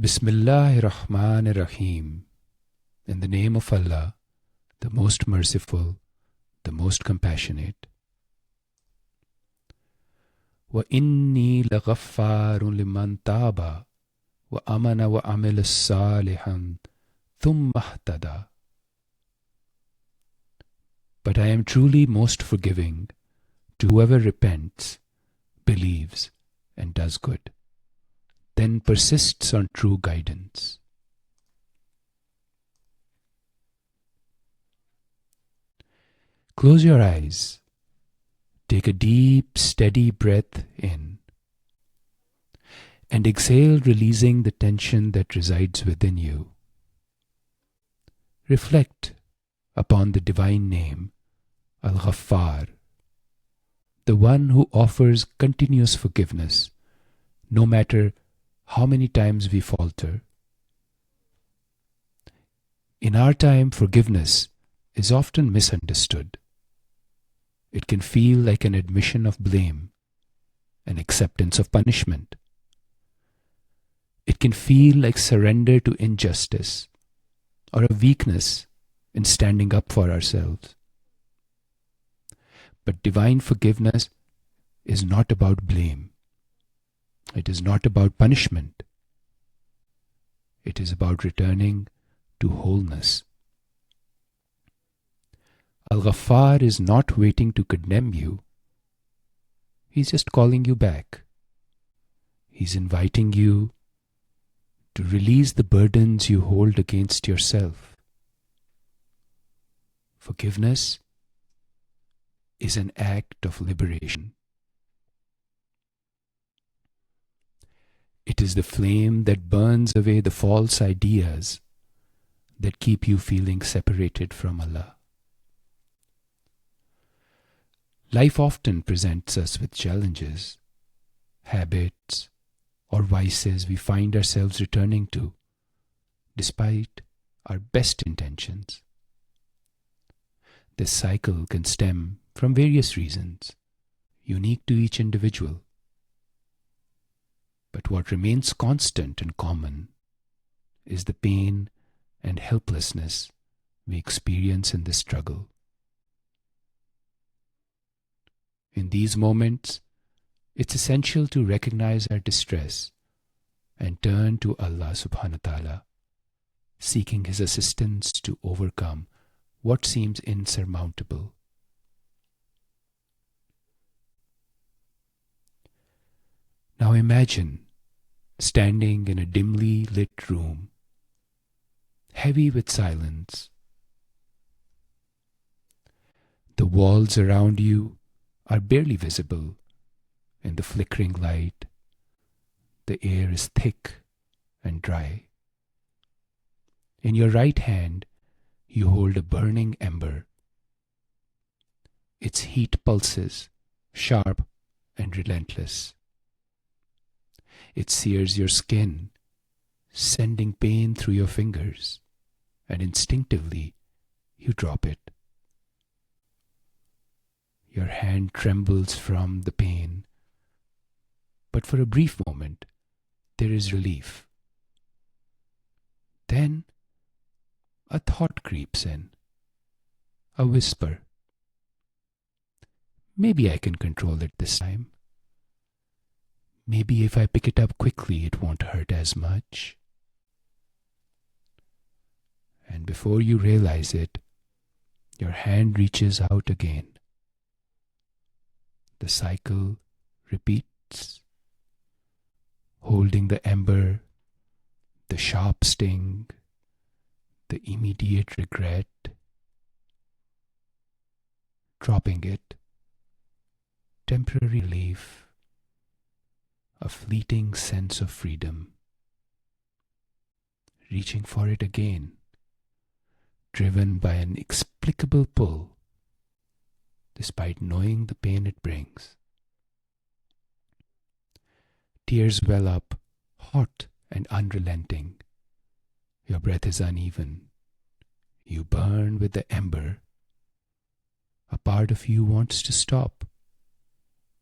Bismillahir Rahmanir Rahim. In the name of Allah, the most merciful, the most compassionate. وَإِنِّي لَغَفَّارٌ لِمَنْ تَابَ وَأَمَنَ وَعَمِلَ صَالِحًا ثُمَّ اهْتَدَى. But I am truly most forgiving to whoever repents, believes, and does good, then persists on true guidance. Close your eyes. Take a deep, steady breath in and exhale, releasing the tension that resides within you. Reflect upon the divine name, Al-Ghaffar, the one who offers continuous forgiveness, no matter how many times we falter. In our time, forgiveness is often misunderstood. It can feel like an admission of blame, an acceptance of punishment. It can feel like surrender to injustice or a weakness in standing up for ourselves. But divine forgiveness is not about blame. It is not about punishment. It is about returning to wholeness. Al-Ghaffar is not waiting to condemn you. He's just calling you back. He's inviting you to release the burdens you hold against yourself. Forgiveness is an act of liberation. It is the flame that burns away the false ideas that keep you feeling separated from Allah. Life often presents us with challenges, habits, or vices we find ourselves returning to, despite our best intentions. This cycle can stem from various reasons, unique to each individual. But what remains constant and common is the pain and helplessness we experience in this struggle. In these moments, it's essential to recognize our distress and turn to Allah subhanahu wa ta'ala, seeking His assistance to overcome what seems insurmountable. Now imagine standing in a dimly lit room, heavy with silence. The walls around you are barely visible in the flickering light. The air is thick and dry. In your right hand, you hold a burning ember. Its heat pulses, sharp and relentless. It sears your skin, sending pain through your fingers, and instinctively you drop it. Your hand trembles from the pain, but for a brief moment, there is relief. Then, a thought creeps in, a whisper. Maybe I can control it this time. Maybe if I pick it up quickly, it won't hurt as much. And before you realize it, your hand reaches out again. The cycle repeats, holding the ember, the sharp sting, the immediate regret, dropping it, temporary relief, a fleeting sense of freedom, reaching for it again, driven by an inexplicable pull, despite knowing the pain it brings. Tears well up, hot and unrelenting. Your breath is uneven. You burn with the ember. A part of you wants to stop,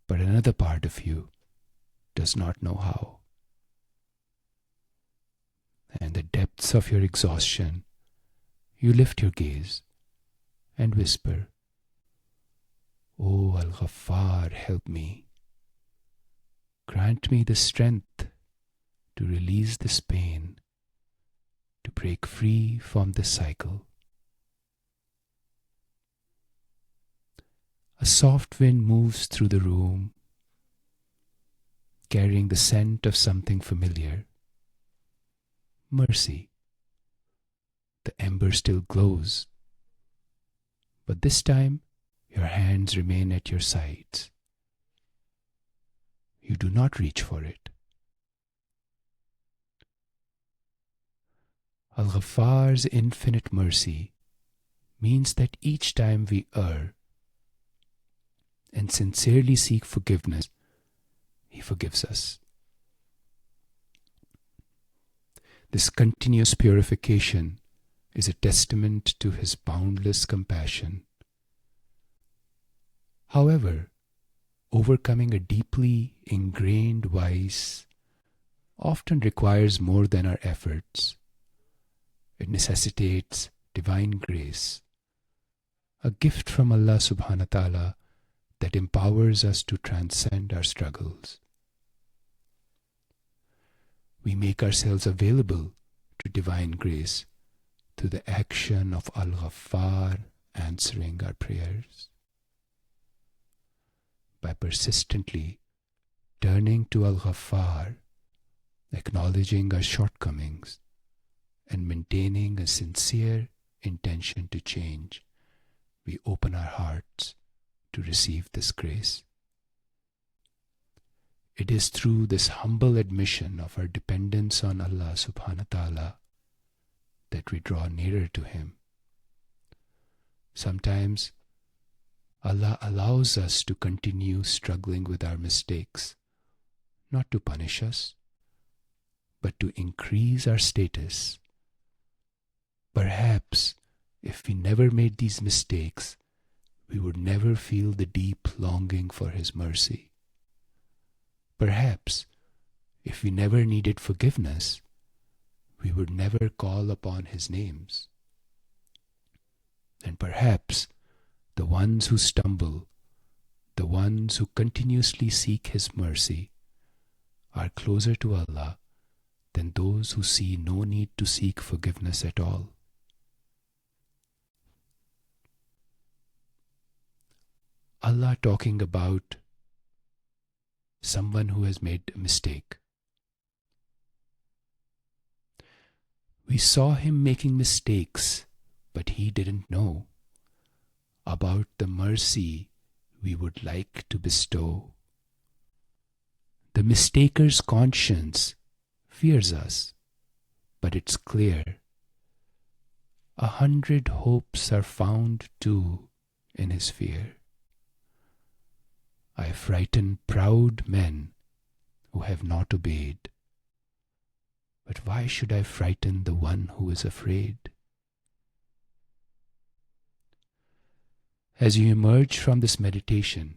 but another part of you does not know how. in the depths of your exhaustion, you lift your gaze and whisper, "O Al-Ghaffar, help me. Grant me the strength to release this pain, to break free from this cycle." A soft wind moves through the room, carrying the scent of something familiar. Mercy. The ember still glows, but this time your hands remain at your sides. You do not reach for it. Al-Ghaffar's infinite mercy means that each time we err and sincerely seek forgiveness, He forgives us. This continuous purification is a testament to His boundless compassion. However, overcoming a deeply ingrained vice often requires more than our efforts. It necessitates divine grace, a gift from Allah subhanahu wa ta'ala that empowers us to transcend our struggles. We make ourselves available to divine grace through the action of Al-Ghaffar answering our prayers. By persistently turning to Al-Ghaffar, acknowledging our shortcomings, and maintaining a sincere intention to change, we open our hearts to receive this grace. It is through this humble admission of our dependence on Allah subhanahu wa ta'ala that we draw nearer to Him. Sometimes Allah allows us to continue struggling with our mistakes, not to punish us, but to increase our status. Perhaps if we never made these mistakes, we would never feel the deep longing for His mercy. Perhaps if we never needed forgiveness, we would never call upon His names. And perhaps the ones who stumble, the ones who continuously seek His mercy, are closer to Allah than those who see no need to seek forgiveness at all. Allah talking about someone who has made a mistake. We saw him making mistakes, but he didn't know about the mercy we would like to bestow. The mistaker's conscience fears us, but it's clear. 100 hopes are found too in his fear. I frighten proud men who have not obeyed. But why should I frighten the one who is afraid? As you emerge from this meditation,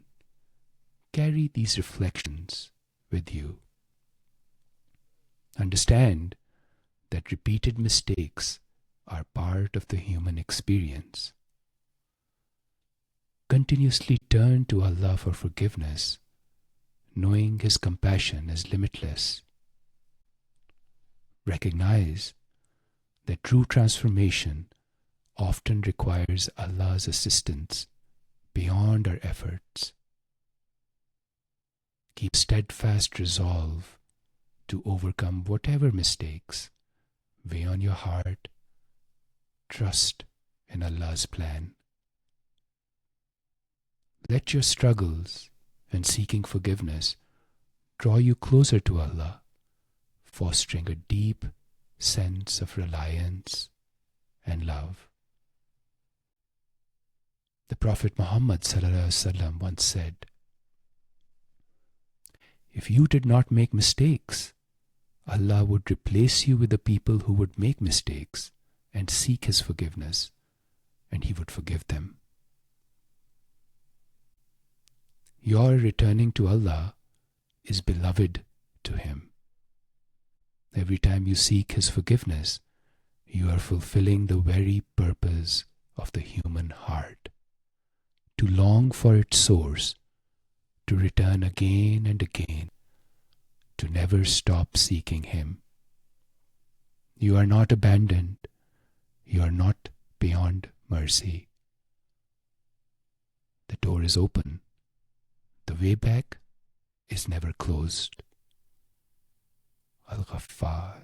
carry these reflections with you. Understand that repeated mistakes are part of the human experience. Continuously turn to Allah for forgiveness, knowing His compassion is limitless. Recognize that true transformation often requires Allah's assistance beyond our efforts. Keep steadfast resolve to overcome whatever mistakes weigh on your heart. Trust in Allah's plan. Let your struggles and seeking forgiveness draw you closer to Allah, fostering a deep sense of reliance and love. The Prophet Muhammad ﷺ once said, "If you did not make mistakes, Allah would replace you with the people who would make mistakes and seek His forgiveness, and He would forgive them." Your returning to Allah is beloved to Him. Every time you seek His forgiveness, you are fulfilling the very purpose of the human heart, to long for its source, to return again and again, to never stop seeking Him. You are not abandoned. You are not beyond mercy. The door is open. The way back is never closed. Al-Ghaffar.